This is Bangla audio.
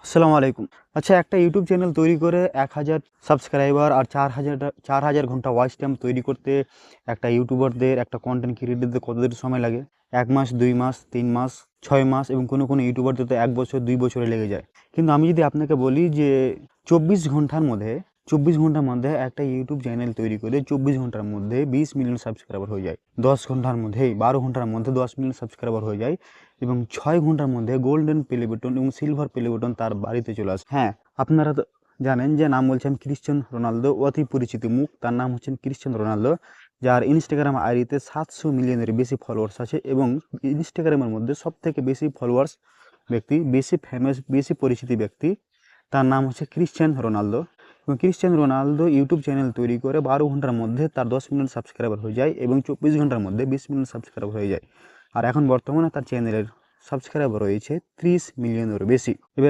আসসালামু আলাইকুম। আচ্ছা, একটা ইউটিউব চ্যানেল তৈরি করে ১,০০০ সাবস্ক্রাইবার আর ৪,০০০ ঘন্টা ওয়াচ টাইম তৈরি করতে একটা ইউটিউবারদের, একটা কন্টেন্ট ক্রিয়েটরদের কতদিন সময় লাগে? ১ মাস, ২ মাস, ৩ মাস, ৬ মাস এবং কোনো ইউটিউবারদের তো ১ বছর, ২ বছরে লেগে যায়। কিন্তু আমি যদি আপনাকে বলি যে ২৪ ঘন্টার মধ্যে ২৪ ঘন্টার মধ্যে একটা ইউটিউব চ্যানেল তৈরি করে ২৪ ঘন্টার মধ্যে ২০ মিলিয়ন সাবস্ক্রাইবার হয়ে যায়। ১০ ঘন্টার মধ্যেই ১২ ঘন্টার মধ্যে ১০ মিলিয়ন সাবস্ক্রাইবার হয়ে যায় এবং ৬ ঘন্টার মধ্যে গোল্ডেন প্লে বাটন এবং সিলভার প্লে বাটন তার বাড়িতে চলে আসে। হ্যাঁ, আপনারা তো জানেন যে নাম বলছি আমি ক্রিশ্চিয়ানো রোনালদো, অতি পরিচিত মুখ। তার নাম হচ্ছেন ক্রিশ্চিয়ানো রোনালদো, যার ইনস্টাগ্রাম আইডিতে ৭০০ মিলিয়নের বেশি ফলোয়ার্স আছে এবং ইনস্টাগ্রামের মধ্যে সবথেকে বেশি ফলোয়ার্স ব্যক্তি, বেশি ফেমাস, বেশি পরিচিতি ব্যক্তি, তার নাম হচ্ছে ক্রিশ্চিয়ানো রোনালদো। এবং ক্রিশ্চিয়ানো রোনালদো ইউটিউব চ্যানেল তৈরি করে ১২ ঘন্টার মধ্যে তার ১০ মিলিয়ন সাবস্ক্রাইবার হয়ে যায় এবং ২৪ ঘন্টার মধ্যে ২০ মিলিয়ন সাবস্ক্রাইবার হয়ে যায়। আর এখন বর্তমানে তার চ্যানেলের সাবস্ক্রাইবার রয়েছে ৩০ মিলিয়নেরও বেশি। এবার